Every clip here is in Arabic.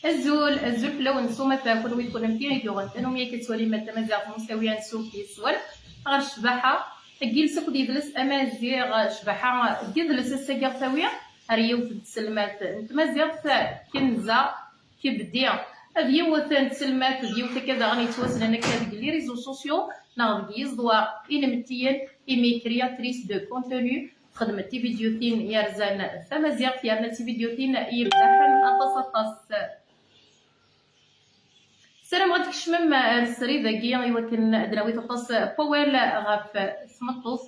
الزول فلو نسوما تاكل ويكون متين يدوغن تنو ميا كتولي مادة مزيغ مساوية نسو في سوال غير الشباحة جلسك ديدلس أمازيغ شباحة ديدلس الساقيغ ثاوية ريو في التسلمات نتمازيغ كنزة كبدي فيو تسلمات فيو كذا غني تواسل انا كذا لي ريزو سوسيو ناض يزدوا إنمتيا إيمي كرياتريس دو كونتوني خدمتي فيديوتين يرزان ثمازيغ يرنتي فيديوتين يبدحن أطاس السلام غادي كشمم السري ذاكي يوكن دراوي تطاس بوال غاف سمطوس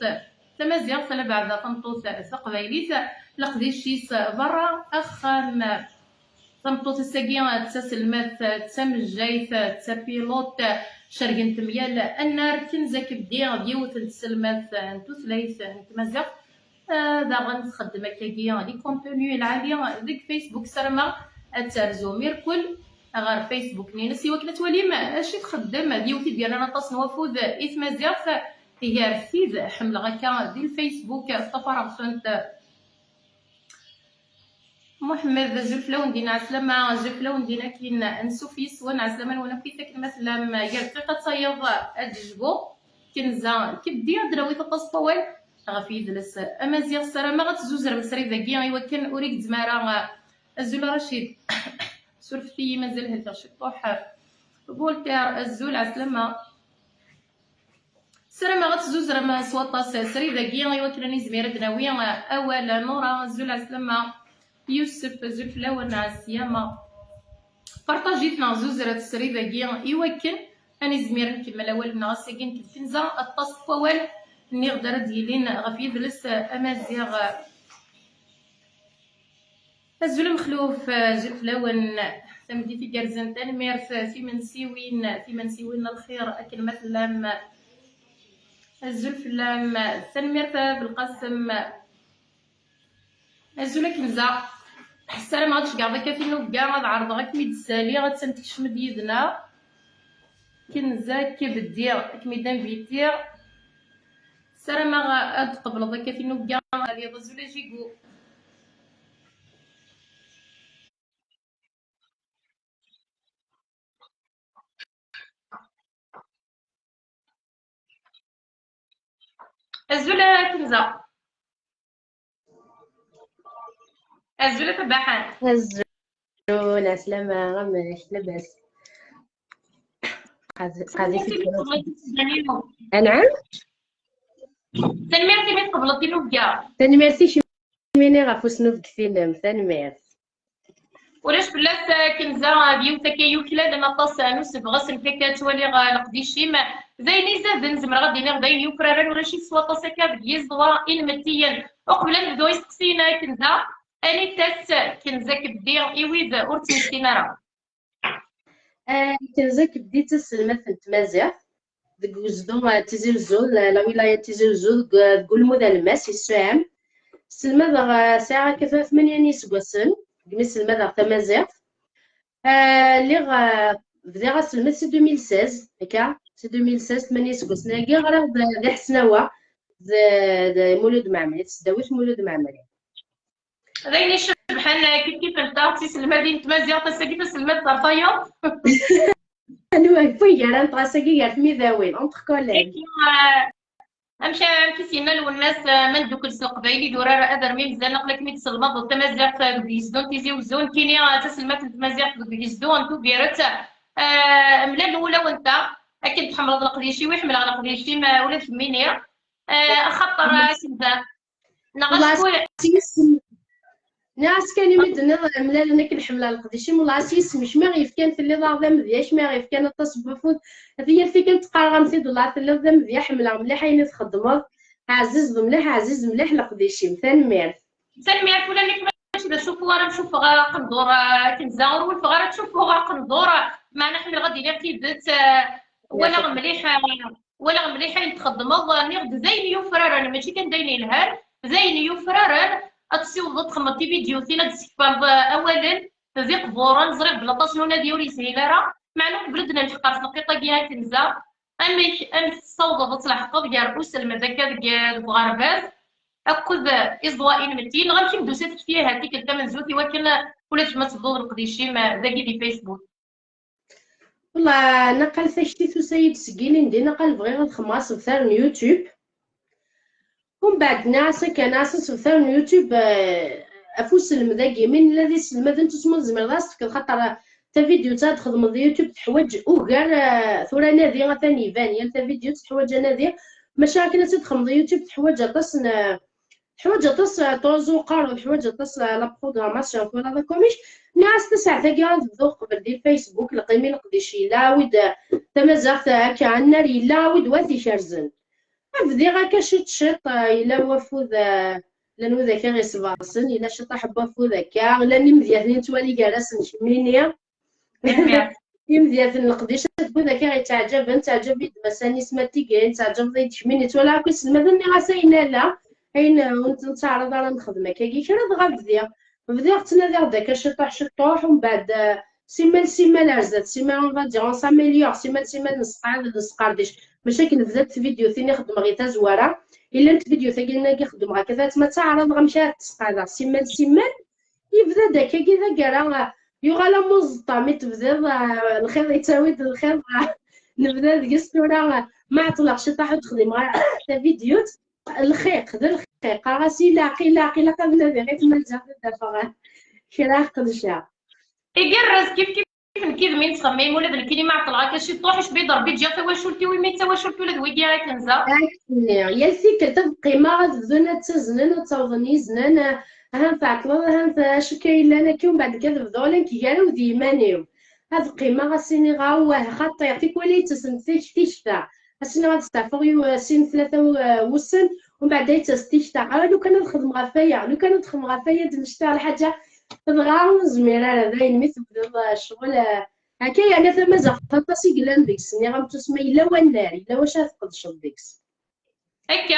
تمازيغ سلا بعد فمطوس ثقبايليت لقديشيس برا أخان فمطوس الساقي تسلمات تسمجايت تسابيلوت شرقن تميال النار كنزاك بدي بيوت تسلمات نتوثلايت نتمازيغ دا غنخدم هكاكيا لي كونتوني العالية ديك فيسبوك سرما ترزو ميركل غير فيسبوك نينس يوكل توالي ماشي تخدم ديوتي ديالنا طاس نوافذ إثمازيغ هي رثيذ حمل غاكا ديال الفيسبوك طفرغ سنت محمد زلفلاون دينا عسلامة زلفلاون دينا كاين نسوفيس وانا عسلامة وانا كيفاك مثلا يرتقى تصيض الجبو كنزا كبدي دراوي تطاس طوال غافي يدلس امازيغ السلامة غتزوزر مسري ذاكي ايوا كان اريد زمارة الزول رشيد سولفتي مازال هلتا شطوح فولتير الزول عسلامة السلامة غتزوزر ما سواطاس سري ذاكي ايوا كان زميرة دناوية اولا نورا الزول عسلامة يوسف زلفلاون عسيامة بارطاجيتنا زوزرة السري ذاكي يوكن اني زمير نكمل اول من غاساكين كنزا الطاس طوال ني غدار ديالين غافي يدلس امازيغ الزول مخلوف زلفلاون تمديتي كارزان تنميرت في منسيوين الخير اكل مثلا الزلفلام تنميرت بالقسم الزول كنزا السلام غادي كاع داك فينو كاع غاد عرض غاك ميد السالي غتسنتكشمد يدنا كنزا كبدي كميدان بيتير السلام غاد قبل داك فينو كاع غادي الزول جيكو الزول كنزا الزول تباحان الزول عسلامة غماش لاباس قاعدة أنعم تنميرتي مين قبلتي نوكا تنميرتي شي ميني غافو سنوب فيلم تنميرت ولاش بلاص كنزا بيوتا كيوكلا لما طاس نوس بغاس الفكا توالي غالقديشي ما زيني زاد نزمر غادي نغداين يوكراران ولا شي سوا طاسكا بيزوا إلمتيا وقبل نبداو يسقسينا كنزا اني تاس كنزا كبدي ايويد ورتمسكينا راه كنزا كبدي تسلمت نتمازيغ ديك وزدو تيزي الزول لا ولاية تيزي الزول تقول مودا الماس يسفام سلمة ساعة كذا 8 يسقسن قمي سلمة ذا تمازيغ اللي بدا غسلمت سي 2016 هكا سي 2016 8 يسقسن هكا غير ذا حسناوة ذا مولود معمري تسداويت مولود معمري غيني شبحان كيف انت تسلمة دي نتمازيغ تساكي تسلمة طرطايا انا فيا راه نطاساكي غير ميداوين اونتر كوليغ امشي كيسينا الناس من دوك السوق قبايلي دورار ادر مي مزال نقلك ميت سلمض التمازيغ بيزدون تيزي وزون كيني تسلمات التمازيغ بيزدون تو بيرت ملا الاولى وانت اكيد تحمل القديشي ويحمل على القديشي ما ولا فميني خطر كنزا نغسكو ناس كان يمدنا ملال انا كنحمل على القديشي والله سيسمش ما غيف كان في اللي ضاع مذياش ما غيف كان تصبفوت هذه في كانت تقارغ نسيد والله اللي ضا مذيا حملها مليح عيني تخدمض عزيز مليح القديشي تنمير ولا نيك باش نشوفوا راه نشوف قندور كنزاور والفغاره تشوفوا قندوره ما نحمل غادي نرتيبت ولا مليحه نتخدمض نغد زين يفرر ماشي كان دايني الهار زين يفرر اتسيوض تخمطي فيديو تينا تسكبر اولا ذي قبورا نزرق بلاطاش نونا ديوري سهيله راه معلوم بلدنا الحقار نقيطه كيها كنزا امي تصوض تصلح قض يا رؤوس المذاكر ديال الغربات اكد ازواء متين غنمشي ندوسات فيها هذيك الثمن زوتي ولكن ولا تما تبدو القديشي ذاكي دي فيسبوك؟ والله نقل ثشتي سيد سكيلين دي نقل بغير الخماس بثار يوتيوب ومن بعد ناس كناس بثار يوتيوب افوس المذاكي من الذي سلمد انت تسمو زمر راسك خاطر تا فيديو تا تخدم اليوتيوب تحوج وكار ثورة نادي غثاني فانيا تا فيديو تحوج نادي مشاكل تدخل اليوتيوب تحوج تصن حوايج تص توزوقار حوايج تص لا بروغراماسيون ولا هذا كوميش ناس تسع ثقال ذوق بدي فيسبوك القيمين قديشي لا ود تمزغت هكا عنا لا ود وادي شارزن بدي غاكا شي تشيط الا وفو ذا لانو ذاك غير سباسن الا شي حبا فو ذاكا لاني مزيان توالي جالس نشمينيا مزيان نقديش تقول ذاك غير تعجب مساني سماتي كاين تعجب ضيت شميني تولا كيس المدني غاسينا لا أين وانت نتعرض على نخدمك كي كرا بديا تنادي داك شطوح ومن بعد سيمال عزات سيمال غادي اون ساميليور سيمال نسقارديش ماشي بدات فيديو ثاني خدم غير تا زواره الا انت فيديو ثاني كيخدم غا كذا تما تعرض غمشات تسقادا سيمال يبدا داك كي ذا كرا يغالا مزطا مي تبدا الخير يتاويد الخير نبدا ديك الصوره ما عطلقش طاح تخدم غير تا فيديو الخيق ذا الخيق راسي لاقي بنادي غير تما نجا دافا كرا قدشا يقرز كيف كيدمين تصميم ولا ذلك ما عطلعك شي طوحش بيض ربي تجي تواشلتي ويمي تواشلتي ولا دويكي غير كنزا يا الفكرة تبقي ما غتبدونا تزنن وتصوضني زنان ها تعطلوا ها شكاين لنا كي ومن بعد كتبداو لنا كيالو ديمانيو هاد القيمة غاسيني غاواه خاطر يعطيك ولي تسنتيش تيشتا غاسيني غتستعفو سين 3 وسن ومن بعد يتستيشتا لو كان نخدم غفايا نشتغل حاجة تبغى زميرة على ذاين مثل الشغل هكا يعني ثما زعفت طاسي قلان ديكس ني غتسمى الا والنار الا واش تقدش ديكس هكا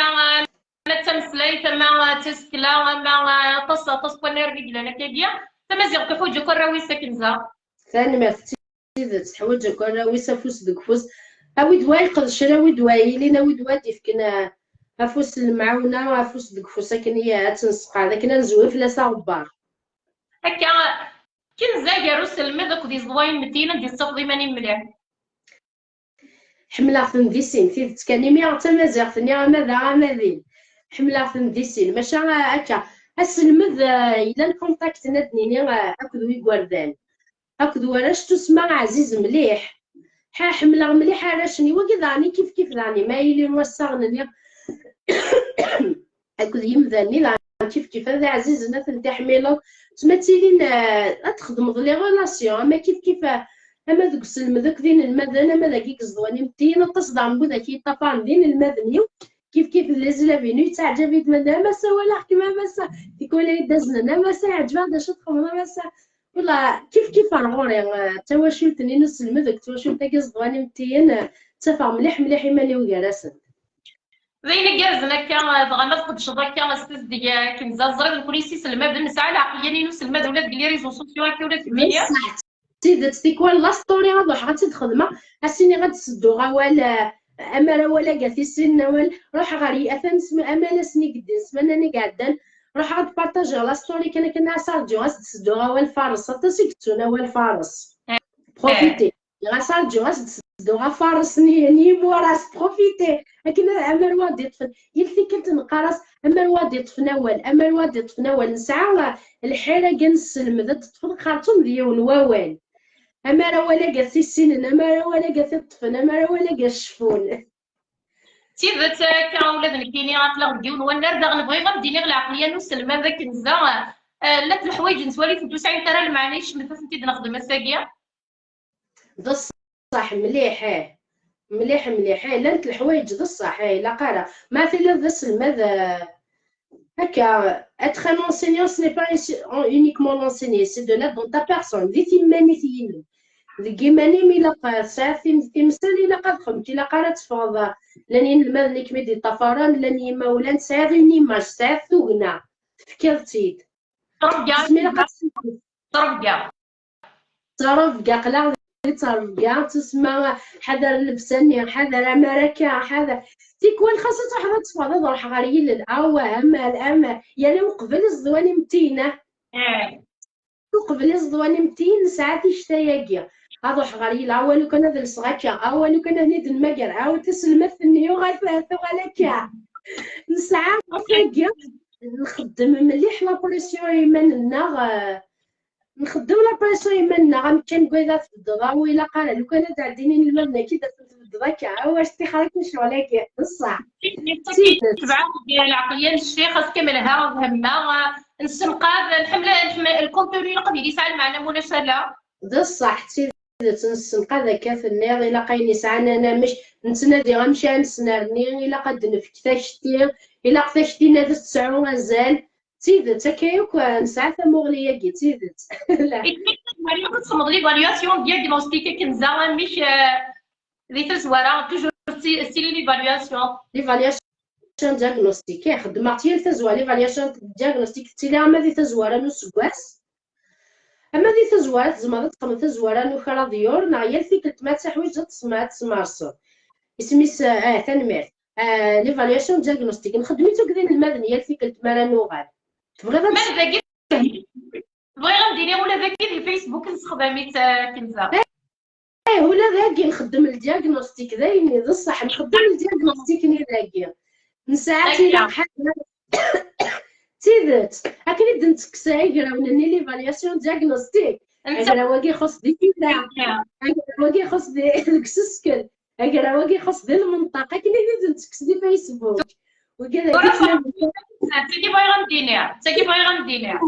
انا تمسلاي تما تسكلا ما تص ونار قلنا كيديا تما زيغ كحوجه كراوي ساكنزا ثاني ما تحوج كراوي سافوس دكفوس هاوي دواي قدش راوي دواي لينا وي دوا ديفكنا افوس المعاونه افوس دكفوس ساكن هي تنسقى لكن نزوي لا صغبار هكا كنزا كاروس المذاك دي زواين متينا دي الصفدي ماني مليح حملة نديسين في تكلمي حتى مازال ثاني ماذا غامذين حملة نديسين ماشي هكا السلمذ الا الكونتاكت نادنيني اكد ويكوردان اكد وراش تسمع عزيز مليح حملة مليح راشني وكي ضاني كيف ضاني ما يلي نوسغني اكد يمذاني كيف هذا عزيز ناس نتا حميلو تما تيلين تخدم لي غولاسيون اما كيف اما دوك السلم ذاك دين المدن اما ذاك كزواني متين تصدع نقول ذاك يطفان دين المدني كيف اللي زلابينو يتعجب يتمنى ما ولا كيما ما يقول لي دازنا ما عجبها داش تخمر ما ولا كيف غوري تواشلتني نسلم ذاك تواشلت ذاك زواني متين تفا مليح يمالي وكراسن زين كازنا كان بغا ما تقدش ذاك ستيز ديال كنزا زرد الكوليسي سلمى بالنسعه العقليه نينو سلمى ولاد لي ريزو سوسيو هكا ولاد الميديا تيدات تيكوال لا ستوري غادي غتخدم اسيني غتسدو غوال امال ولا قالتي سن ولا روح غاري اثن سما امال سني قدين سماناني قعدان روح غتبارطاجي لا ستوري كنا سارجو غتسدو غوال فارس تسكتونا وال فارس بروفيتي غاسارجو غتسدو غا فارس ني موراس بروفيتي لكن امال وادي طفل يلتي كنت نقراس امال وادي طفناول نسعى الحاله كنسلم ذا تطفل خارطوم ديال واوال اما راه ولا قاسي السنن اما راه ولا قاسي الطفن اما راه ولا قاس الشفون تيبت كا ولاد الكيني غتلاغ ديون والنار دا غنبغي غنديني العقليه نسلم هذاك نزا لا الحوايج نسوالي في 90 ترى المعانيش من فاس نتي نخدم الساقيه ذا صح مليح مليح لا انت الحوايج ذا الصح لا قرا ما في لا ذا سلم هذا هكا être un enseignant ce n'est pas uniquement l'enseigner c'est de l'aide dans ta personne دي تيماني ثينو الكيماني ميلا ساعتي تمثال الا قد خمتي الا قرات تفاض لاني المال كمي دي طفران لاني مولان ساعه نيماج ساعه ثوغنا فكرتيد طرف كاع قلا طرف كاع تسمى حذر اللبساني حذر امريكا حذر تيكون خاصة واحد تفاضل روح غاري للأوام يا لو قبل الزواني متينة قبل زدواني 200 ساعة تيشتاياكيا أروح غاري لا والو كان هذا الصغاكا والو كان هني المجر عاود تسلمتني وغايفة ثوالكا نسعى كاكيا نخدم مليح لابريسيون يمننا نخدم لابريسيون يمننا غنمكن كويدا تبدضا ويلا قال لو كان تعديني المبنى كي تبدضا كا واش تيخرج شغلك بصح تبع العقليه الشيخ خاص كملها مهمه نسنقاد نحمل الكونتوني القبيل يسعى معنا مناسبه بصح تنسنقى ذاك في النير الا قاين سعنا انا مش نتنادي غنمشي نسنرني الا قد نفتاشتي الا قتاشتي نادت تسعو مازال تيدت هكايوك نسعى ثمغليه كي تيدت لا مريم تصمد ليفالياسيون دياغنوستيك كنزا مش ذي تزواره توجور ستيل ليفالياسيون دياغنوستيك خدمتي تزوار ليفالياسيون دياغنوستيك تيلا ما ذي تزواره نسكواس اما دي تزوارات زعما تقم تزواره نوخرا ديور نعيا في كلمات حوايج تسمع تسمارسو اسميس تنمير ليفالياسيون دياغنوستيك نخدميتو كذا المدنيه في كلمه نوغال تبغي ماذا بغي غنديري ولا ذاك الفيسبوك نستخدميت كنزا ولا ذاكي نخدم الدياغنوستيك دايني بصح نخدم الدياغنوستيك ني ذاكي نساعتي لا حاجه تيدت اكيد دنت كساي قراونني ليفالياسيون دياغنوستيك انا واقي خص دي كذا انا واقي خص دي الكسسكل انا واقي خص دي المنطقه كي دنت كسدي فيسبوك وكذا تاكي باغي غندينيها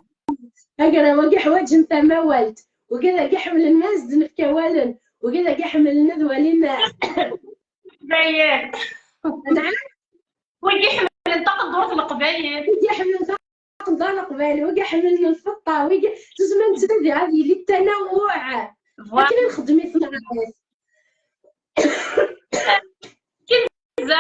انا واقي حوايج نتا ما والت وكذا كي حمل الناس دنف كوالن وكذا كي حمل الندوه لنا باين نعم وكي حمل ننتقد دورة القبايل وكي حمل نضال قبالي وكي حمل الفطه وكي تزمن تدي هذه للتنوع لكن نخدمي في العراس كنزا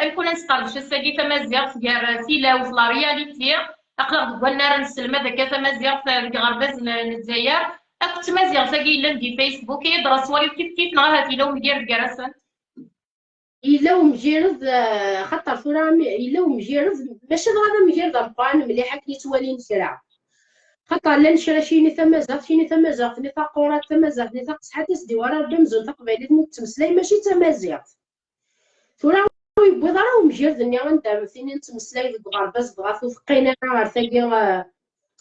نكون نسترجع الساقي تمازيغ في سيلا وفي لا رياليتي اقدر تقول نار نسلم هذاك تمازيغ في غرباز الجزائر كنت مازيغ ساقي لندي فيسبوك يدرس صواليف كيف نهار هاتي لو مدير كراسن إلا ومجرد خاطر فورا إلا ومجرد ماشي هذا مجرد أبقان مليحة كي توالي نسرع خاطر لا نشرا شيني تمازيغ ني تاقورات تمازيغ ني تاقصحات سديوارا بمزون تقبايلات نتمسلاي ماشي تمازيغ فورا يبغي راه مجرد ني غندير فين نتمسلاي في الغرباز بغا فقينا غير ثاقي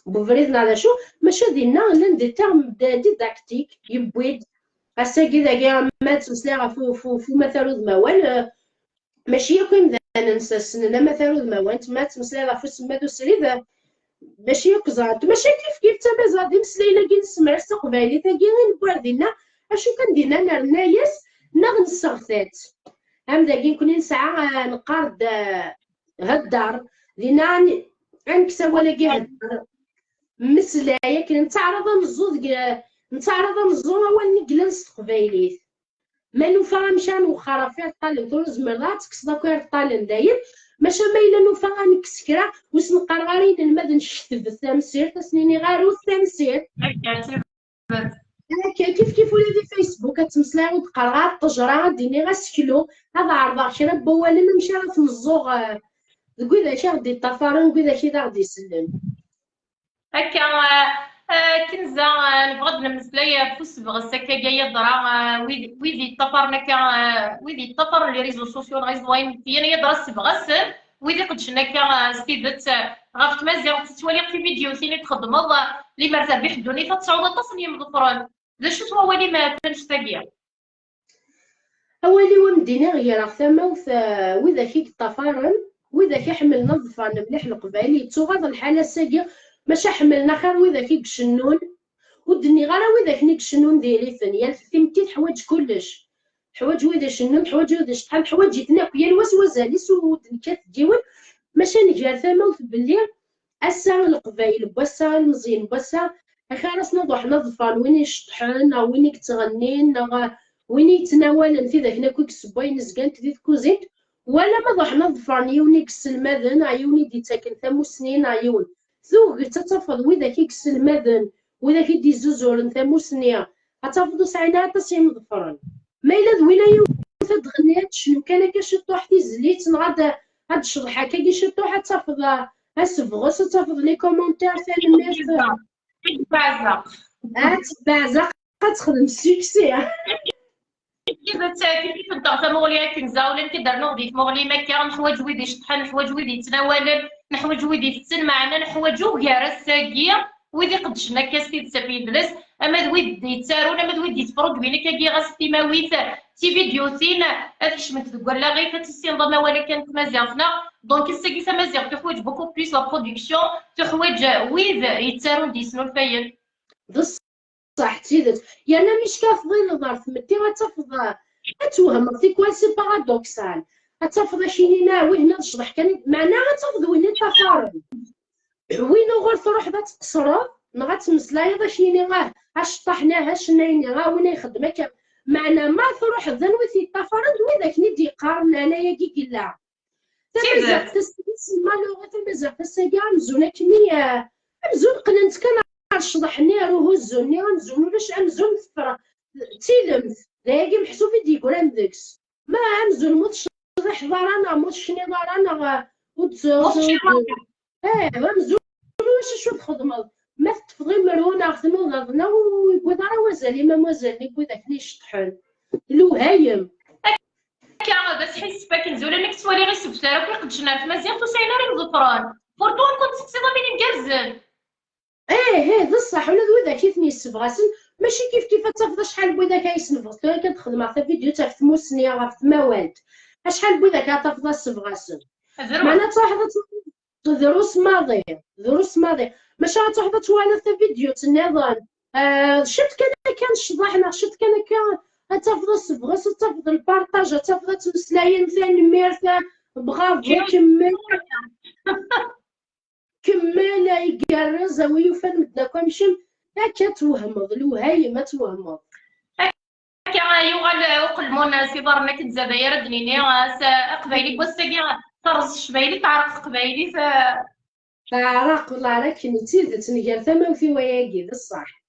بوفريزنا على شو ماشي دينا لا ندير تيرم ديداكتيك يبويد الساقي ذاكي ما تمسلاي فو مثل الموال ماشي يكون ننسى السنة لا مثل الموال تما تمسلاي فو سمادو سريد ماشي يكزات ماشي كيف تما زادي مسلاينا كي نسمع السقبالي ثاقي غير بواردينا اشو كندير انا رنايس نغ نسغثات هم ذاكي نكون نسعى نقارد هالدار لينا نكسا ولا كي هالدار مسلايا كي نتعرض نزود اول نجلس قبايليت ما نوفا مشان وخرا فيها طالن تونز مرات كسدا كوير طالن داير ماشا ما الا نوفا نكسكرا وسنقر غارين المد نشتف التمسير تسنيني غارو التمسير كيف ولادي فيسبوك تمسلاي وتقرا الطجره ديني غا سكلو هذا عرض شرا بوالا ما مشى في الزوغ تقول ذا شي غدي الطفران تقول ذا شي غادي يسلم هكا كنزا نبغى نمسلاي فوس بغسكا جايه درا ويدي طفرنا ويدي طفر لي ريزو سوسيو غيزواين فينا يدرس بغس ويدي قدشنا ستيدت غاف تمازيغ تتوالي في فيديو ثاني تخدم لي مرتب بحدوني فتصعود تصنيم ظفران ذا شو توالي ما تنشتاقيا اولي ومدينا غير ثما وذا كي طفرن وذا كي حملنا الظفران مليح القبالي تغاض الحاله الساقيه ماشي حملنا خير وذاك يكشنون ودني غير وذاك نكشنون ديالي ثانيه فهمتي حوايج كلش حوايج وذا شنون حوايج وذا شحال حوايج يتناكل الوسوسه سود كتديول ماشي نجار ثما بلي اسا القبايل بوسا المزيان بوسا خلاص نضح نظفان وين يشطحن او وين يتغنين وين يتناولن في ذاك ناكل كسباين زكان تدي كوزين ولا ما ضح نظفان يونيك السلمذن عيوني دي تاكن ثمو سنين عيون ثوغ تتفض وإذا كيكس المذن وإذا كيدي زوزور ثمو سنية غتفضو سعينا تسعي مظفرن ما إلا ذوينا يوثد غنيات شنو كان كيشطو حتى زليت نغاد هاد الشطحة كي يشطو حتى تفض هاسفغوس تفض لي كومونتير ثاني بعزة تبعزق تخدم سوكسي. كيف نطغى مغلي كنزة ولا كدار نغدي مغلي مكة نحواج ويدي يشطحن نحواج ويدي يتناول نحواج ويدي يفتن معنا نحواجو كارس ساكية ويدي قدشنا كاستي تسافي دلس اما دويد يتسارون اما دويد يتفرق بينك كي غاس تيماويت تي فيديوتين هذيك شمت تقول لا غير تسين ضنا ولا كانت مزيانفنا دونك الساكي مزيان تحواج بوكو بليس لا برودكسيون تحواج ويد يتسارون ديسنو الفاين بصح تيدت يعني مش كافضي نظر ثمتي غتفض اتوهم في كوال سي بارادوكسال غتفض شي ناوي هنا نشرح كان معناها غتفض وين تفارن وين غير تروح ذات تقصرو غتمسلاي ذا شيني اش طحناها شنايني وين يخدمك معنا ما تروح ذنوي في تفارن وذاك ندي قارن انايا كي كلا تمزق تسمى لغه تمزق تسقى مزونه كميه مزون قننت كان شضحني روحو الزوني غنزون ولاش امزون ثفرة تيلمت دايقي محسوب يديك ولا مدكس ما امزون موت شضح ضرانا موت شني ضرانا امزون واش شو تخدمض ما تفضي مرونة خدمو غضنا ويقول راه وزالي ما مازالني يقول داك لي شطحن الوهايم كاع بس حيت باك نزول انك توالي غير سبساره كي قدشنا في مزيان توسعينا غير مزفران بورتو كنت تقصيده بين نكرزن بصح ولا ذاك يثني السبغاسن ماشي كيف تفضى شحال بودا كيسنفض كان كتخدم على فيديو تا في ثموسنيه غا في مواد شحال بودا كتفضى السبغاسن معناتها تحضر دروس ماضي ماشي غتحضر توالى في فيديو تنظن شفت كان شضحنا شفت كان تفضى السبغاس تفضى البارطاج تفضى تمسلاين ثاني ميرثا بغافو كمل يقرز ويفن مدنا كنمشي هكا توهمض الوهاي ما توهمض هكا يوغال وقلمون سي دارنا كنت زبايا ردنيني قبايلي بوساكي طرز شبايلي تعرق قبايلي تعرق والله راه كنتي تنقر ثما في وياكي بصح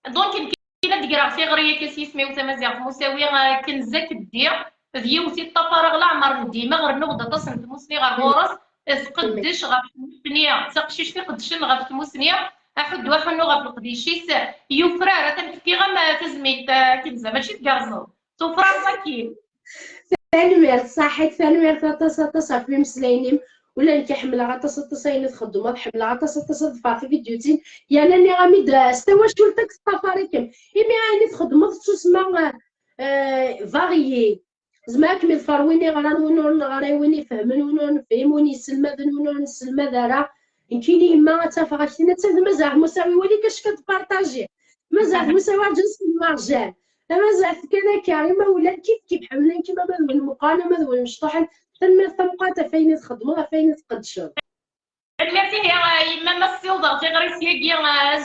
دونك كاين تقرا في غريه كاسي سميو تمازيغ مساوي كنزه كدير ديوتي الطفرغ لا عمر ديما غير نغدا تصنت مسني غير غورس قدش غاف الثموسنيه تقشيش في قدشن غاف الثموسنيه احد وحنو غاف القديشيس يفرار تنفكي غا تزميت كنزه ماشي تكارزو تفرار صاكين ثاني صحيت ثاني تصا في مسلاينيم ولا كيحمل غا تصاين تخدم ما تحمل غا تصا في فيديوتين يعني اني غامي استواش ولتك الطفاريكم ايمي غاني تخدم تسمى فاريي زعما كمل فرويني غرانون غراويني فهمن ونفهموني سلمذن ونسلمى ذرا يمكن يما تفاغشتينا حتى مازال مساوي ولي كاش كتبارطاجي مازال مساوي جنس المرجان مازال كان كريمه ولا كيف حملين كيما مذول المقالمه مذول المشطحن تنمي ثمقات فين تخدموا فين تقدشوا عمرتي هي يما ما السيوضه غير سياكي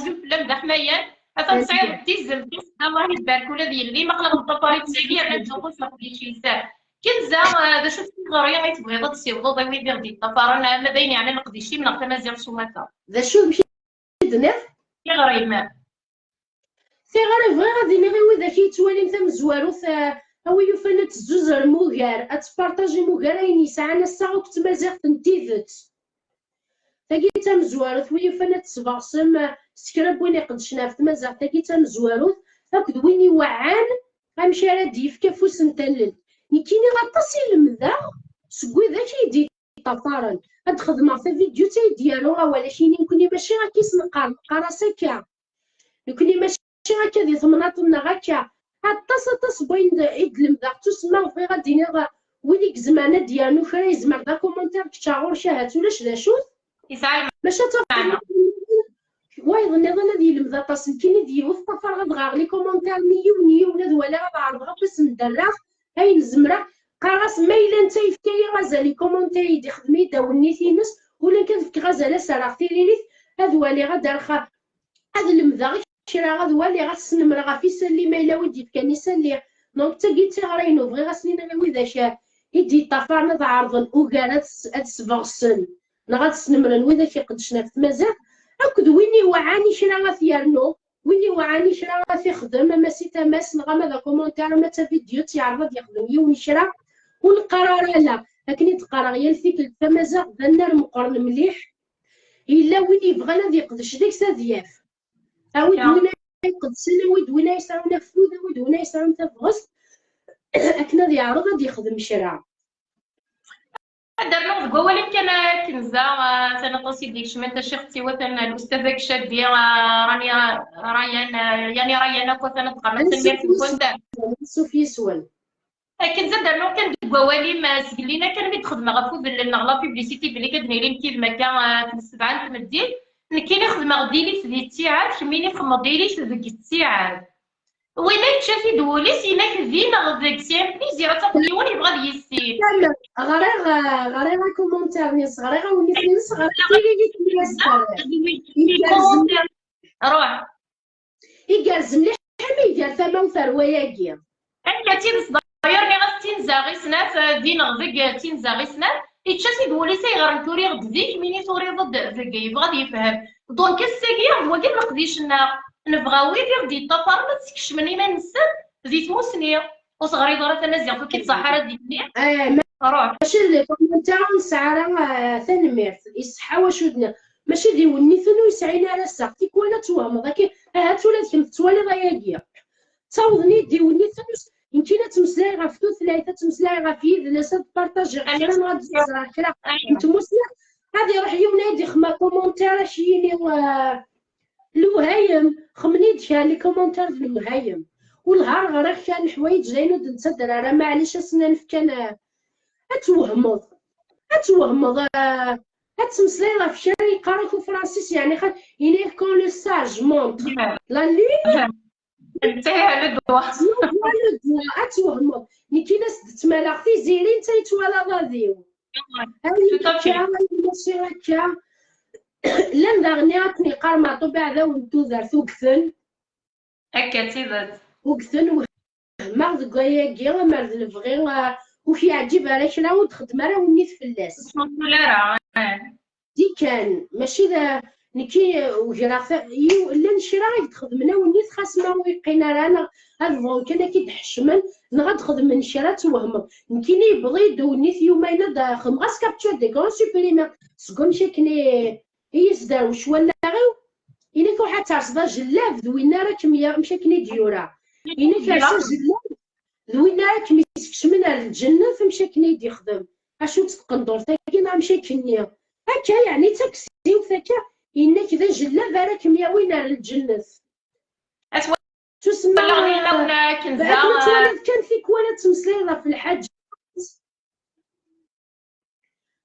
زوج لم دحمايا تصعيد تيزم الله يبارك ولا ديال ما قلب الطفاري تساكي على الجوق صافي شي ساعه كنزه هذا شفت غريه ما تبغي تسيوض ضوي بيردي الطفار انا ما باين يعني نقضي شي من غير مازال شوماتا ذا شو مشي دنيا يا غريمه سي غير فغي غادي نغي وذا كيتوالي مثلا مزوارو هو يفنت زوز الموغار اتبارطاجي موغار اين يسعى الساعه كنت مازال تنتيذت تاكي تمزوارو وي يفنت سباصم سكراب وين يقدشنا في مازال تاكي تمزوارو هاكد وين يوعان غنمشي راه ديفكا فوس نتلل كيني غطاسي المذا سكوي ذا كيدي طفارن هاد خدمه في فيديو تاي ديالو ولا شيني نكوني ماشي غا كيس نقرا ساكا نكوني ماشي هكا دي ثمناطنا غاكا طاس بوين عيد المذا تسمى في غادي ويلي كزمانه ديالو فرا يزمر دا كومونتير كتشاغور شاهات ولاش لا شوف يسعى باش تفهم وايض نظن ديال المذا طاس كاين ديالو في الطفر غدغار لي كومونتير نيو ولاد ولا غنعرض غا باش ندرخ هاي الزمره قراص ما الا نتا يفكايا غازالي كومونتير يدي خدمي داولني تينس ولا كتفك غازاله سراختي ليليت هاد والي غدرخا هاد المذا شرا غاد والي غاسنمر غا في سلي ما الا ودي كان يسلي دونك تا قلتي غرينو بغي غاسنين غير وذا شا يدي طفرنا تعرضن وكانت هاد سبغسن نغاد سنمرن وذا كيقدشنا في مازال هاكد ويني وعاني شرا غاثيرنو ويني وعاني شرا غاثيخدم ما سي تماس نغا ماذا كومونتير ما تا فيديو تيعرض يخدم يوم شرا ونقرا لا لكن تقرا غير الفكر فمازال ذا النار مقرن مليح الا وين يبغى لا يقدش ديك سادياف أويد وين يقدسن أويد وين يسعون فلوس أويد وين يسعون تفغس أكنا ذي عرض غادي يخدم شراع درنا دكوا ولكن كان كنزه تنقصي ديك شمال شي اختي وثنا الاستاذه كشادي راني يعني رايانا كنت انا تقرا تنمير كنت نسوف يسول كنزه درنا كان دكوا ولي ما سقلينا كان تخدم غفو بالنغلا بيبليسيتي بلي كدنيرين كيف ما كان في السبعه تمدي كاين خدمه غديري في ذي الساعات كميني خمضيري في ذيك الساعات وين تشافي دوليس يناك ذينا غداك سيام بليزير تقنيون يبغى يسير غريغ كومونتير نيس غريغ وني فلوس غريغ تيلي روح يقرز مليح حمي يقال ثما وثروياكي انا تينصدايرني غتنزا غي سنات دين غدك تنزا غي سنات يتشاسي دولي سي غير توري غديك ميني توري ضد ذاك يبغى يفهم دونك الساكي هو كي نقديش نبغاو غير يطفر ما تسكش مني ما نسد زيت موسني وصغري دورة تنازيغ كي تصحرا ديني روح ماشي اللي كومونتير نسعرا ثنميرت يصحى واش ودنا ماشي دي ونيثنو يسعينا على الساق ولا توهم ذاك هات ولا كنت توالي ضياقيا تصاوضني دي ونيثنو يمكن تمسلاي غا فتو ثلاثه تمسلاي غا في لا بارطاجي كلام غادي تزرع كلام انت مسلا غادي يروح يونايدي خما كومونتير شيني الوهايم خمني دشال لي كومونتير في الوهايم والنهار غير كان حوايج زينو نتصدر راه معليش اسنان كان اتوهمض هتمسلي راه في الشارع يقراو في فرنسيس يعني il est quand le sage montre la lune انتهى الدوا اتوهمض كي ناس تمالغتي زيرين تيتوالا غاديو هاي ماشي هكا لان داغني عطني قرماطو بعدا ونتو دارتو كثن هكا تيزاد وكثن وهما دكاياكي مرض البغي وفي عجيب على كلا وتخدم راه ونيت فلاس لا دي كان ماشي ذا نكي وجرا لا نشرا تخدمنا ونيت خاصنا ويقينا رانا الفون كان كي تحشمن نغاد خدم من شرا توهم نكيني بغيد ونيت يومين داخل غاس كابتشر دي كون سوبريمير سكون شكني هي سداوش ولا غيو إلا كو حتى عصبا جلاف دوينا راه كمية مشا كني ديورا إلا كاسا جلاف دوينا راه كمي يسكش من الجنة فمشا كني يخدم اشو تقندور تاكي ما مشا كني هكا يعني تاكسي وثاكا إنا كذا جلاف راه كمية وين للجنة تسمى كان في كوالا تمسليضة في الحاج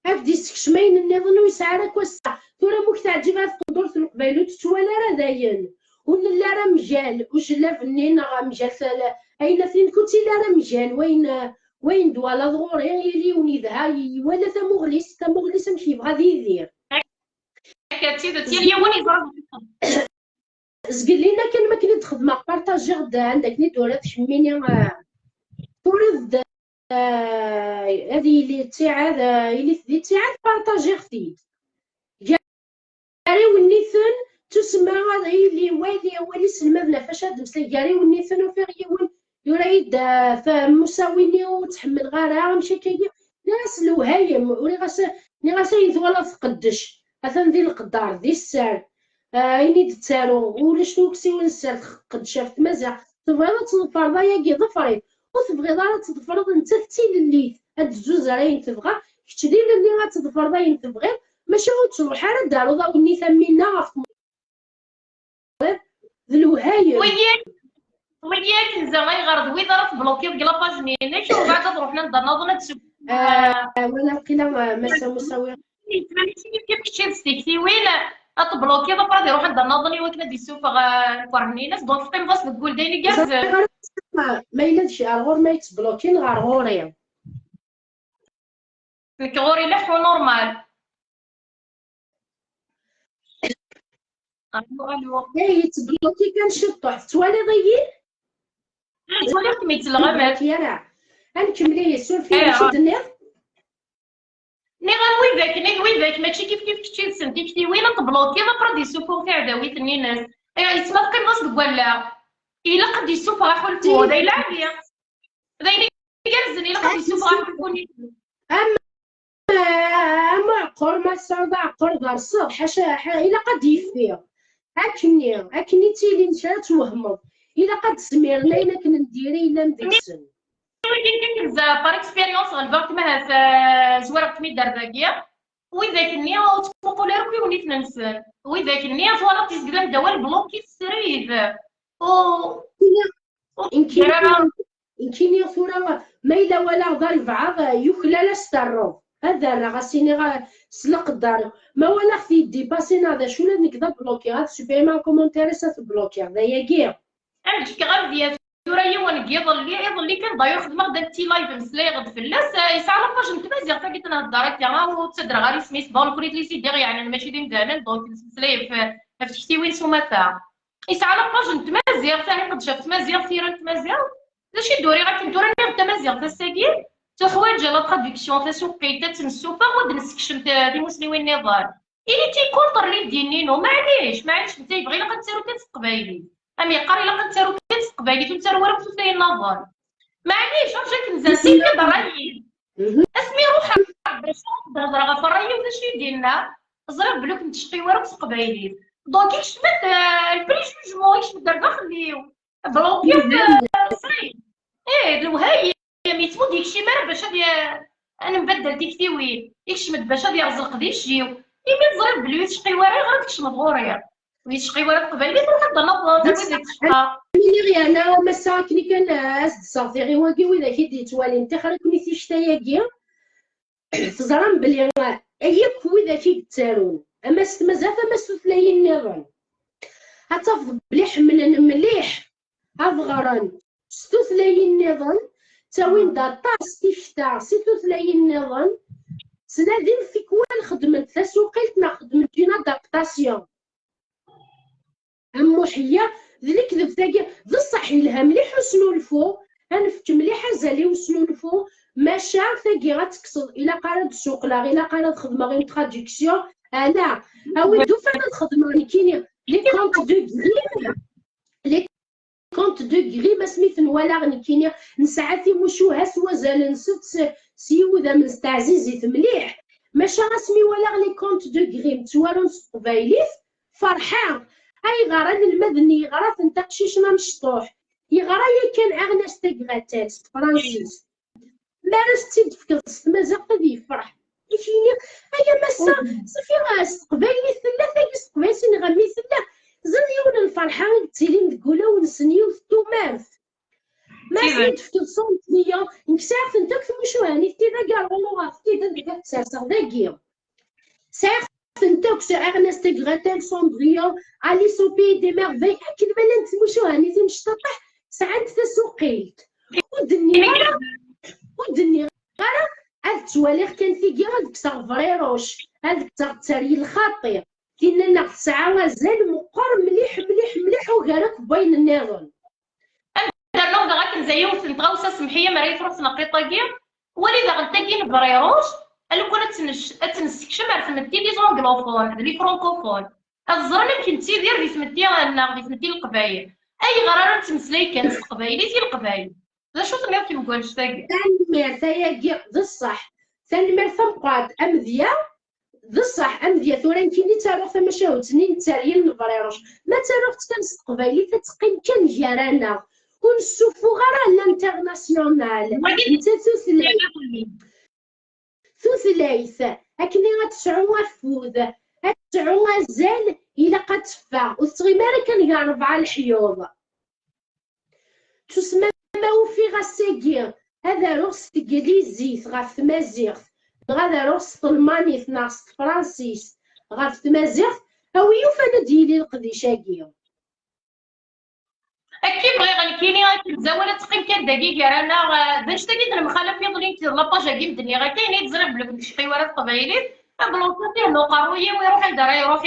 هاك سكشمين النظن ويسعى راك وسع ثورا موك تعجب هاد القدور في القبايل وتتوالا راه داين ونلا راه مجال وجلا فنين راه مجال اين فين كنتي لا راه مجال وين دوالا ضغوري يلي ونيدها ولا ثمغليس ماشي يبغى يدير هكا تيلي وني زقلينا كان ما كنت تخدم بارطاجي غدا عندك ني دورات شميني تورد هذه اللي تاعاد اللي في تاعاد بارطاجي خديت قاري والنيثن تسمى هذا اللي والي سلمى بلا فاش هاد مسلي قاري والنيثن وفي غيون يريد فمساويني وتحمل غارة مشي كي ناس الوهايم ولي غاسا يثولا تقدش مثلا ذي القدار ذي السار إني تتسالو ولا شنو كسي ونسال قدش في مزع تبغي تظفر ضايا ظفري وتبغي دار تظفر انت تيل اللي هاد الزوز راين تبغى كتشدي اللي غتظفر ضايا تبغي ماشي غتروح على دارو ضا وني ثمينا في الوهايم وياك زعما يغرد وي ضرب بلوكي بلا باجني شوف بعدا تروح لنا نظن تشوف ولا قيلا مساوي كيف كتشيل ستيكتي وين اطبلوكي ضرب يروح عند نظني وكنا دي سوف فرهني ناس دونك في باس تقول دايني كاز ما يلدش الغور ما يتبلوكين غير غوري الكغوري لحو نورمال الو يتبلوكي كنشطو توالي ضيين توالي كميت الغمات يا نكملي السول فين شدني ني غير ويداك ماشي كيف كتشي سنتي وين تبلوكي ما قد يسوفو في عداويت الناس يسمى كان باس ولا الا قد يسوف راح الكو داي العاليه دايني كنزني الا قد يسوف راح الكوني اما عقر ما صعب عقر دار الصبح حاشا الا قد يفيق اكني تيلي نشا توهمض الا قد سميرنا الا كنا نديري الا ندكسن ولكن بار اكسبيريونس غنبغيك ما في زوار كمي دار داكيا وإذا كني تفوقوا لي ربي وليت ننسى وإذا كني فوالا تيزقلان دوال بلوكي السريف يمكن ثورة ما إلا ولا ضرب بعض يخلى لا ستارو هذا راه غاسيني سلق الدار ما ولا خدي ديباسينا هذا شو لا نكذا بلوكي غاد سوبيرمان كومونتير بلوكي هذا يا كير عندك غير ديال ثورة يوان يظل كان ضايع خدمة دانتي لايف مسلاي غد فلاس يسعى لاباج نتمازيغ تا قلت انا الدار تاعها وتصدر غير سميت بون كريت لي سيدير يعني ماشي ديال مزالان دونك مسلاي في تشتي وين سوماتا يسعى لاباج نتمازيغ ثاني قد شافت مازيغ ثيرا نتمازيغ داكشي دوري غتندوري غير تمازيغ تساكير تخواج لا تراديكسيون تسوقي تنسوفا ود نسكشم دي مسلمين النضال إلي تيكونطر لي دينينو معليش انت يبغي لا قتسالو تقبايلي امي قاري لا قتسالو تقبايلي تنسالو ورا تساي النضال معليش رجعك نزاسي برايي اسمي روحها باش تهضر غا فرايي ولا شي ديالنا زرب بلوك نتشقي ورا تقبايلي دونك يشمت البريجوجمون يشمت داخليو بلوكي صريح الوهايه ميتمو ديكشي مال باش هادي انا نبدل ديكتيوين يكشمت باش هادي يرزق ديشيو يمي تزرب بلي تشقي ورا غير تكشمت غوريا ويتشقي ورا قبالي تروح تضرب تشقى ملي انا وما ساكني كان صافي غير واقي وإذا كي توالي انت خرج كني تشتايا كيا تزرم بلي اي كويذا كي تسارون اما مازال ما سفلاين النظام هتفض بلي حملن مليح افغران ستوثلاين النظام تاوين دا طاس تيشتا ستوثلاين النظام سنادين في كوال خدمت تسوقيلتنا خدمت فينا دابتاسيون اموحيه ذلك ذبتاكي ذا الصحي لها مليح وسنولفو انفك مليح زالي وسنولفو ماشا ثاكي غتكسر الا قارد السوق لا الا قارد خدمه غير تراديكسيون انا اودو فانا الخدمه اللي كاينين لي كونط دو غري لي كونط دو غري ما سميتن ولا غني كاينين نسعاتي مشوها سوا زال نسد سيوذا من ستعزيزيت مليح ماشا رسمي ولا لي كونط دو غري متوالون سقبايليت فرحان اي غران المدني غرا تنتقشيشنا مشطوح يغرا كان اغناس تاكغاتات فرانسيس مارس تيد فكرت مازال غادي يفرح كيفيني ايا مسا صافي غاس قبايلي ثلاثه قبايسين غمي ثلاثه زريون الفرحه تيلي نقولها ونسنيو التومارث ما سيت في 100 مليون نكساف انت كمشو هاني تيدا كاع والله تيدا ديك ساسا داكيا ساخ انتوكس اغناس تاكغاتال سوندريون علي سو بي دي ميرفي كي بان نتمشو هاني تمشطح ساعات تسوقيت ودني غير هاد التواليخ كان ثيكي هاديك تاع فريروش هاديك تاع التاري الخطير كاين لنا ساعه مازال مقر مليح وكارك بين النظام درنا ودا غاك نزيو تنتغاوسا سمحيه مريت تروح تنقي طاكيا وليدا غنتاكين فريروش لو كنا تنسكشم عرف مدي لي زونغلوفون لي فرونكوفون الزرنا كنتي دير في سمتي في سمتي القبايل اي غراره تمسلاي كانت القبايلي ديال القبايل لا شو تنيو كي نقولش تاكي ثاني ثايا ذا الصح ثاني ثمقات امذيه ذا الصح امذيه ثورا كيني تاروح ثما شاوتني نتاريل نفريروش ما تاروح تكنس قبايلي تتقين كان جيرانا ونسوفو غير الانترناسيونال انت ثلاث اكني غتسعو الفوذ غتسعو الزال الا قد تفا وتغيمارا كان كاع 4 الحيوض تسمى في غاساكي هذا روس تقليزيت غاف تمازيغ هذا روس طلماني ناس فرانسيس غاف تمازيغ او يوفانا ديالي القديشاكي اكيد بغي غنكيني غتزاوله تقيم كان دقيقه رانا باش تاكيد المخالف يضلين لاباج كي مدني غا كاين يتزرب لك شي حوارات قبايلي بلوطاتي له قرويه ويروح يدار يروح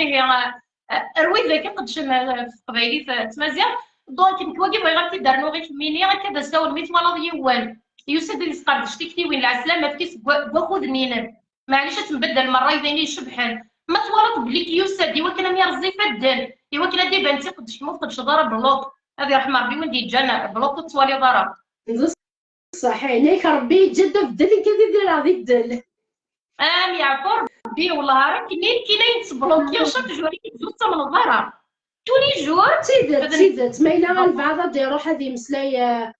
روي ذاك قدش في قبايلي في تمازيغ دونك نكواكي بغي غير تيدار نوغي فميني غير كذا ساول ميت والله يوال يوسد اللي سقاد شتي وين العسلامه فكيس بوخود نينن معليش تنبدل مره يبان يشبحن ما توالط بليك يوسد يوكل يرزي فدن يوكل دي بنتي قدش مفقدش ضرب بلوط هذه رحمه ربي وين جانا بلوط توالي ضرب صح عينيك ربي يتجدد في الدل كذا دير هذيك الدل يعفو ربي والله راك كاين ينصبلوك يا شاف جواري كتزوج من الضرر تولي جور تيدت ما إلا غالبعض دي يروح هذه مسلاي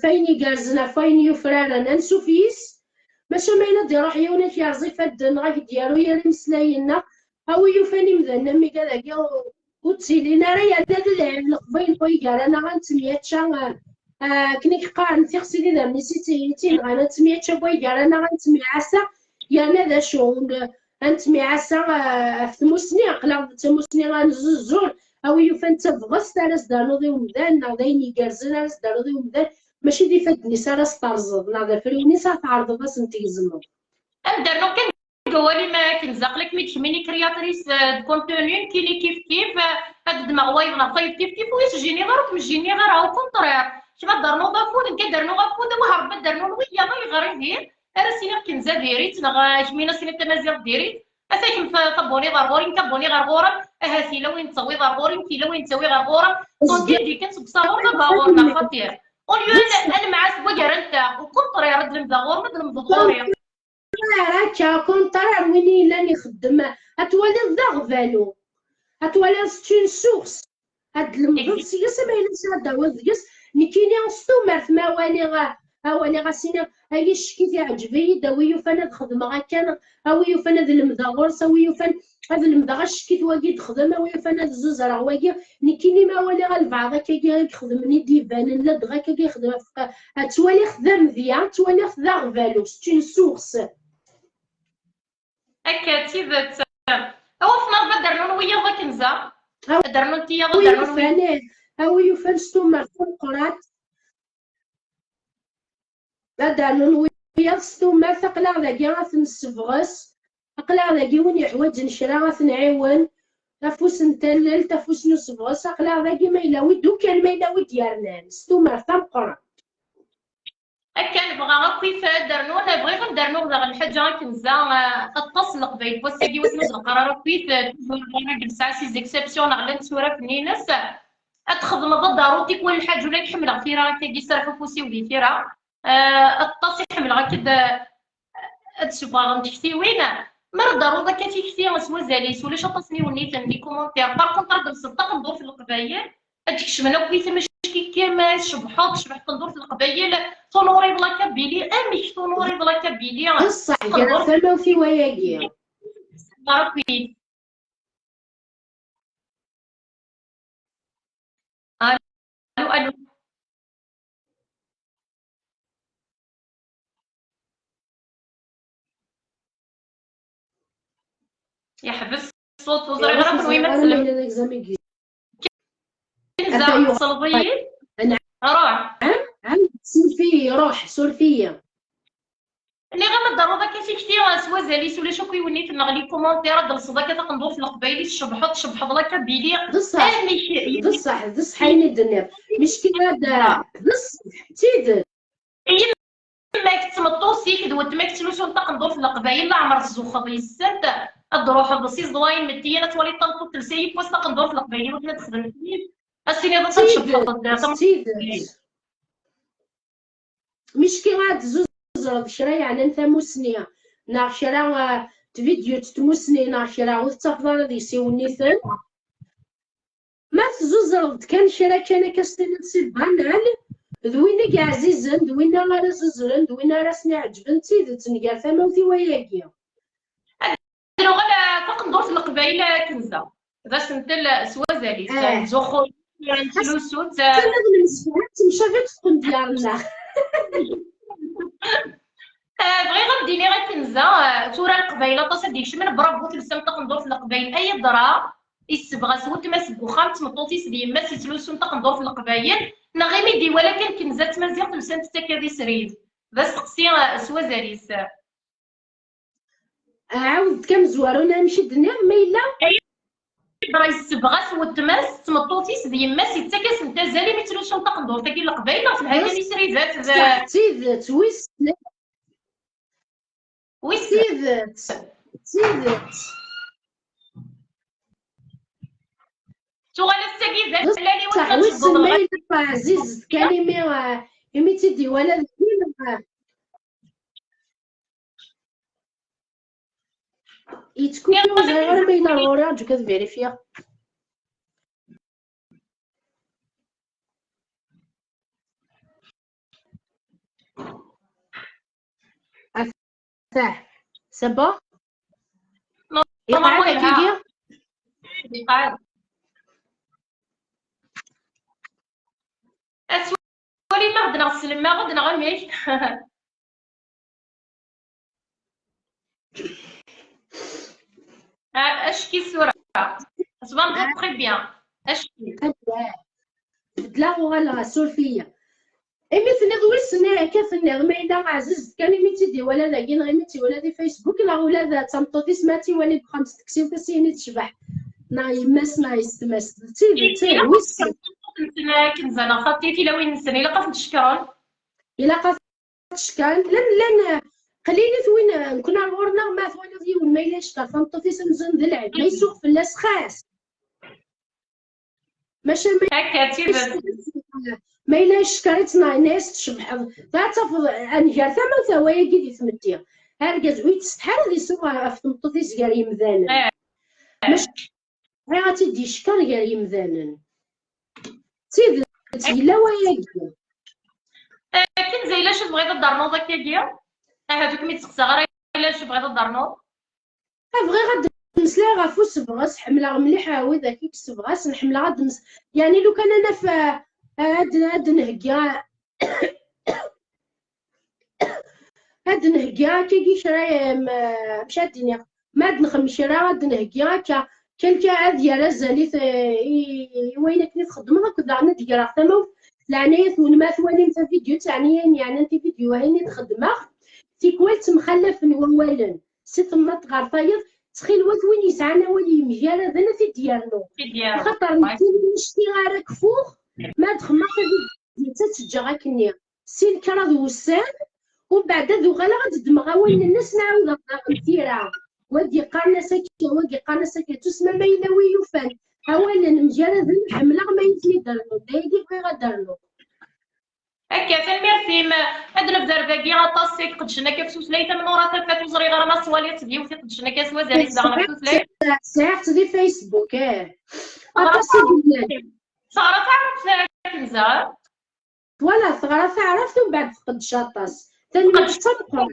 فاين يقارزنا فاين يفرارنا نسوفيس ماشي ما إلا دي يروح يونيك يرزي فدن غاك ديالو يا مسلاينا هاو يوفاني مذنى مي كذاك وتسيلينا راه يعداد القبيل خويا قال انا غنتمياتشا كنيك قارن تيغسيلي ذا نسيتي غانا تمياتشا بوي قال انا غنتميعسا يا ذا شو غنتميعسا في تموسني قلا تموسني غنزوزور او يوفان تبغس تاراس دارو ذي ومدان ناضين يقرزن راس دارو ذي ومدان ماشي دي فدني ساراس ترزض ناضا فريوني ساتعرض باس نتيزمو درنا كان قوالي ما كنزق لك ميت ميني كرياتريس كونتوني كيني كيف هاد الدماغ وايضنا طيب كيف ويسجيني غير وتمجيني غير او كونترير شباب درنو غافود كدرنو غافود وهرب درنو ويا ما يغري دير انا سيني كنزا ديريت نغا جمينا سيني تمازيغ ديريت اساكن طبوني غرغوري كبوني غرغورا هاسي وين تسوي غرغوري كيلا وين تسوي غرغورا كونتي دي كنسبصاور غاورنا خطير اوليو انا معاس بوكارنتا وكونترير رد المدغور مد المدغوري راكا كونترير وين الا نخدم اتولي الضغفالو اتولي ستون سورس هاد المضغ سياس ما يلبس هذا هو ديس نكيني نستمر في مواني غا سينا هاي الشكي تعجبني داويو فانا تخدم غا كان هاويو فانا ذا المدغور ساويو فان هذا المدغ الشكي تواقي تخدم هاويو فانا الزوز راه واقي نكيني مواني غا البعض كي يخدمني ديفان لا دغا كي يخدم تولي خدام مزيان تولي خدا فالو ستون سورس هكا تيذات هو في نهار درنا ويا غا كنزا درنا نتيا درنا ويا هاو يفان ستومر قرات درنا ويا ستومر ثقلا ذاكي غتنسفغس ثقلا ذاكي وين يحواج نشرا غتنعاون تفوس نتلل تفوس نسفغس ثقلا ذاكي ما يلاوي دوكان ما يلاوي ديالنا ستومر قرات كان بغا كيف درنو انا بغيت ندرنو داك الحاجه كنزا اتصل قبيل بوسيدي وسنوز القرار كيف انا جلسه سي زيكسيبسيون على نسوره فنينس اتخدم ضد ضروري كل الحاج ولا يحمل غير كي يصرف فوسي ولي فيرا الطاس يحمل غا كذا تشوف غنتكتي وين مر ضروري كتيكتي سوا زاليس ولا شطسني ونيت عندي كومونتير باغ كونطر بالصدق ندور في القبايل هاديك شمنا كويس ماشي كيما شبحت ندور في القبايل طونوري بلا كابيلي اميك طونوري بلا كابيلي بصح كان فما في وياكي عرفتي الو يحبس الصوت وزري غير ويما تسلم كنزا صلبي روح سولفي روح سولفيه اللي غير ضروري كاين كثير سوا زاليس ولا شوكي ونيت نغلي كومونتير ديال الصدا كتندور في القبايلي تشبحط لا كبيلي بصح حيني الدنيا مشكله هذا بصح تيد ما كتمطوسي كدوت ما كتلوش نطق ندور في القبايل لا عمر الزوخه السد الضروح البصيص ضواين مدينه تولي طنطو تلسيب وسط ندور في القبايل وكنا تخدم السيني هذا تشبحط مشكله هاد زوز شرايع على ثموسنيه نار شرا فيديو تموسني نار شرا وتفضل دي سيونيثن ما تزوز كان شرا كان كاستنى سيبان على دوينا كاع عزيزن دوينا راه زوزرن دوينا راسنا عجبن تيدت نكار ثموثي وياكي درو غير فوق ندور في القبايل كنزه باش نتل سوا زاليس زوخو فلوسوت انا نمسحها تمشى غير تكون ديالنا بغي غنديني غير كنزه تورا القبايله طاس ديك من برافو تلسم طق ندور في القبايل اي درا يسبغا سوت ما سبوخام تمطوطي سدي ما سيتلوسون طق ندور في القبايل نغيمي دي ولكن كنزه تمازيغ تلسم تكادي سريد بس تقسي سوا زاليس عاود كم زوارونا نمشي الدنيا ما الا راه يسبغا سوت ماس تمطوطي سدي ما سيتكاس نتا زالي ما تلوسون طق ندور تاكي القبايله في الهكا سريدات تيدت ويسيدت شغل السكيزات لاني وصلت المايل عزيز كلمه يمي تدي ولا يتكون غير ما يلا ورا جو كتفيريفيا صح سبا نورمالمون يقعد يلها كيجي يقعد اسولي ما غدنا السلمة غدنا غير ميك اشكي الصورة تبان تري بيان اشكي بدلا ولا سولفيه ايمي تنغ ويسنا كتنغ ما الا عزيز كان ميتي دي ولا لاقين غير ميتي ولا دي فيسبوك لا ولا ذا تمطوطي سماتي ولا بخمس تكسيو تسيني تشبح ناي ماس ناي استمس تي ويس كنزانا خطيتي لوين نسني الا قاف نشكرون الا قاف شكان لن خليني ثوين كنا غورنا ما ثوين ذي ما يلاش تمطوطي سمزن ذلعب ما يسوق في اللاس خاص ماشي هكا تيبس ما إلا شكرت ناس تشبح تعتفض أنهار ثما ثوايا كي تمدي هرقز ويت ستحر ذي سوا في تمطوطي سكار يمذانا مش غير تدي شكر غير يمذانا سيد لا وياكي كن زي لاش بغيت الدرنوض هكاكيا هادوك مي تسقسى غير لاش بغيت الدرنوض بغي غد نسلا غا فوس بغاس حملها مليح هاوي ذاك يكس بغاس نحملها غد يعني لو كان انا في هاد نهكا هاد نهكا كي شراي مشات الدنيا ما هاد نخمم شرا هاد نهكا كلكا عاد يا رزالي وينك تخدم هاك دعنا ديال ختمو لعناية ونما ثواني في فيديو تاعني يعني انت فيديو هيني تخدمه تيكوال تمخلف ووالا ست مرات غير طاير تخيل وين يسعنا ولي مجال هذا في ديالو خاطر نشتي غير كفوخ ما تخمق حتى تجا غاكني سين كرا وسان ومن بعد ذو غلا غتدمغ وين الناس نعاود نثيرها ودي قارنا ساكي ودي قارنا ساكي تسمى ما إلا ويوفان اولا مجرد الحمله ما يتلي درلو دايدي بغي غدرلو هكا فالميرسي عندنا بدرباكي غطاسي قدشنا كيف سوسليته من ورا تلفات وزري غير ما سواليت ديوتي قدشنا كاس وزاري زعما سوسليت ساعات دي فيسبوك غطاسي بلاد صارت عرفت كنزه ولا ثغرة عرفت ومن بعد فقد شاطاس ثاني ما تطبق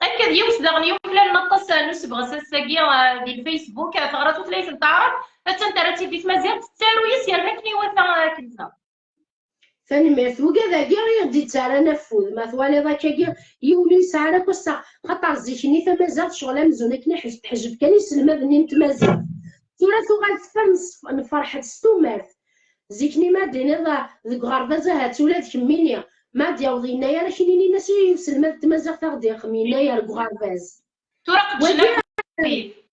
هكا ديوس داغني ولا نطاس نسبغ ساكيا ديال الفيسبوك ثغرات وثلاث تعرف حتى انت راه تيدي مزيان تتسالو يسير ماكني وثا كنزه ثاني ميرث وكذا كي غيردي تاع نفوذ ما ثوالي ذاك كي يولي يسعى لك وسع خاطر زيكني ثما زاد شغله مزونه كني حجب كان يسلم هذا نتمازل ثلاث غتفر نفرحت ستو ميرث زيكني ما دينا ذيك غربازه هات ولاد كمينيا ما ديال يناير شنيني ناس يسلم هذا تمازل تاع يناير غرباز ترقد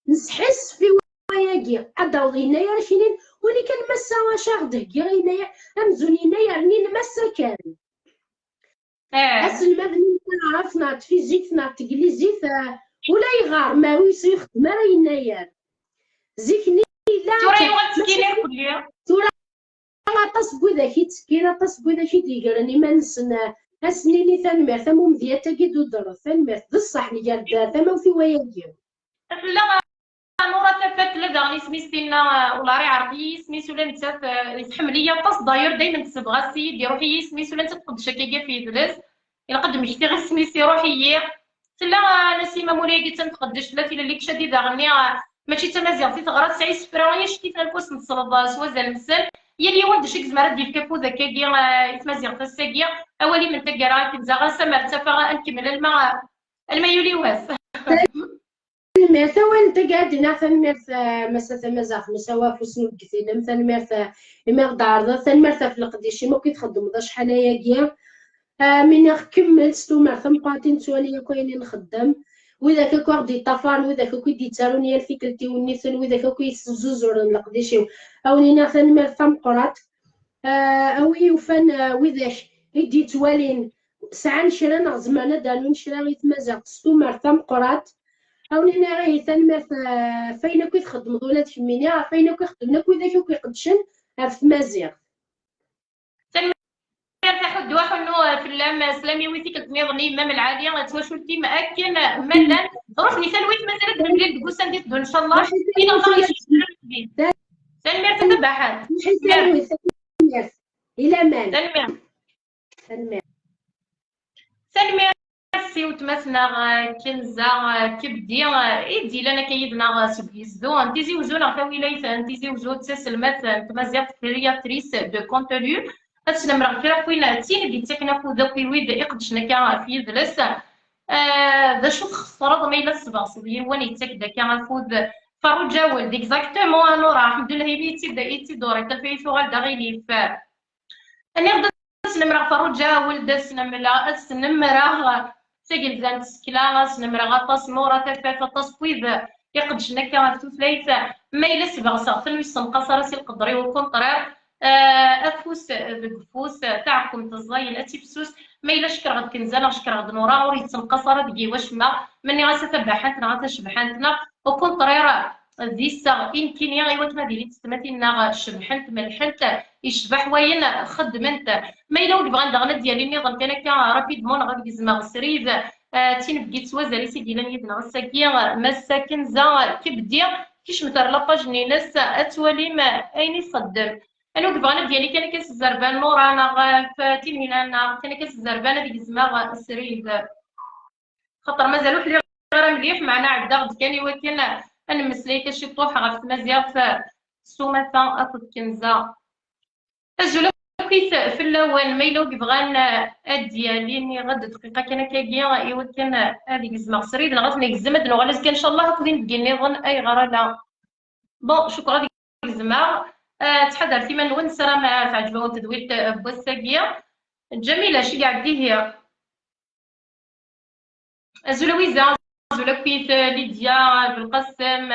نسحس في وياكي عدا يناير شنين ولي كان مسا شاغده كي يناير امزون يناير نين مسا كان اسل مدني عرفنا فيزيكنا تقليزيت ولا يغار ما يخدم ما يناير زيكني لا توري وغتسكيني كليا تورا طاس بوذاكي تسكينه طاس بوذاكي ديقرني ما نسنا اسنيني ثانمير ثمو مذياتا كي دودر ثانمير بصح اللي قال ثما في وياكي لا نورا تفات لداغني سميتنا ولا راه عربي سميتو لا نتا يتحمل ليا طاس داير دائما تبغى السيد روحي سميتو لا تقد شكاكا في يدلس الا قد مشتي غير سميتي روحي لا نسيمه مولاي قلت نتقدش لا تيلا ليك شادي داغني ماشي تمازيغ في ثغرات سعي سفرا هي شتيت الكوس نتصلب سوا زال المسل هي اللي ولد شي زمره ديال كابوزا كاكي يتمازيغ تساكيا اولي من تكرا كنزا سمر تفا نكمل الماء يولي واس المرثا وين تقعدنا ثمرث مسا مزاخ مساوا فسنو كثير مثلا مرثا ما دار ثمرثا في القديشي ما كيتخدم ذا شحال هيا من كملت ستو مرثا مقاتين سوالي كاينين نخدم وإذا كاكو غدي طفال وإذا كاكو يديتالوني الفكرتي والنيثن وإذا كاكو يسزوزور القديشي أو نينا ثمرثا مقرات أوي وفن وإذا يدي توالين ساعة شرا زمانة دانون شرا يتمازق ستو مرثا مقرات هاوني انا غير ثاني فاين كي تخدم ولاد فمينيا فاين كي خدمنا كي كيقدشن في مازيغ ثاني تاخذ واحد انه في اللام سلامي ويتي كتنيضني امام العاليه تواشلتي ماكن مالا روح ني ثانويت مازال دبلي دكوسان ديال ان شاء الله الى غادي ثاني مير تبعها الى مان ثاني مير سي وتماثنا كنزة كبدي إيدي لنا كيدنا سبيزدو انتيزي وزونا كويليت انتيزي وزو تسلمات تمازيغ كرياتريس دو كونتوني أتسلم كرا كوين تين دي تكنا فو ذوكي ويد إقدشنا كا في يدلس ذا شو خسرض ما إلا السبع صبي وين يتك دا كا فود فرو جاول ديكزاكتومون أنا راه الحمد لله يبيتي دا إيتي دوري تلفيتو غالدا غيلي ف أنا غدا سنمرا فروجا ولد سنملا سنمرا سجل زان سكلا سنمرا غطاس مورا تفات غطاس كويد يقدش نكا تفليت ما إلا سبغ صغتن ويسن قصر سي القدري والكونطرير أفوس بقفوس تاعكم تزاين أتيبسوس ما إلا شكر غد كنزانا شكر غد نورا وريد تنقصر دقي واش ما مني غاسا تبعحتنا غاسا شبحانتنا وكونطرير ديسا يمكن يا غيوات ما ديري تستماتينا شبحنت ملحنت يشبح وين خدمنت ما إلا ولي بغا ندغنا ديالي نظام كان كا رابيدمون غادي زما سريد تين بقيت سوازالي سيدي لان يدنا غساكيا مساكن زا كبدي كيش مثلا لاباج نيناس اتوالي ما اين يصدم انا كبغنا ديالي كان كاس الزربان مورانا فاتين هنا كان كاس الزربان ديك زما سريد خاطر مازالو حلي غير مليح معنا عدا غد كان يوكل انا مسليك شي طوح غف مزيان في السومه اخذ كنزه أجل كيس في اللون ما إلا بغان ديالي غد دقيقة كان كاكيا إيوا كان هذيك زما سريد لغات نكزمد نغلس كان إن شاء الله كودين بقي نظن أي غرا لا بون شكرا ديك زما تحضرتي من ونس راه ما تعجبو تدوير بوساكيا جميلة شي قاعدي هي أزول ويزا أزول كيس ليديا بالقسم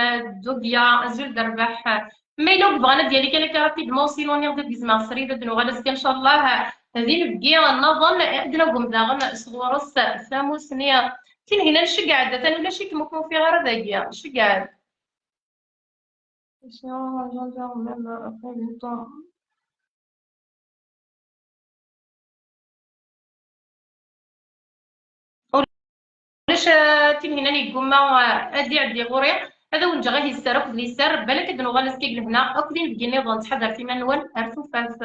دوبيا أزول دربح ما إلا بغانا ديالي كان رابيدمون سينو نيغ ديك زما سريد دنو غالس إن شاء الله هذه نبقي نظن عندنا قوم داغن صغورس ثاموس نيا كاين هنا نشي قاعدة ثاني ولا شي كيما في غير هذايا شي قاعد علاش تين هنا نيكوما ادي عندي غوري هذا ونجا غادي يسار لي سار بالك دنو غالس كيقل هنا اكدين بقي نظن تحضر في منول ارثو فاس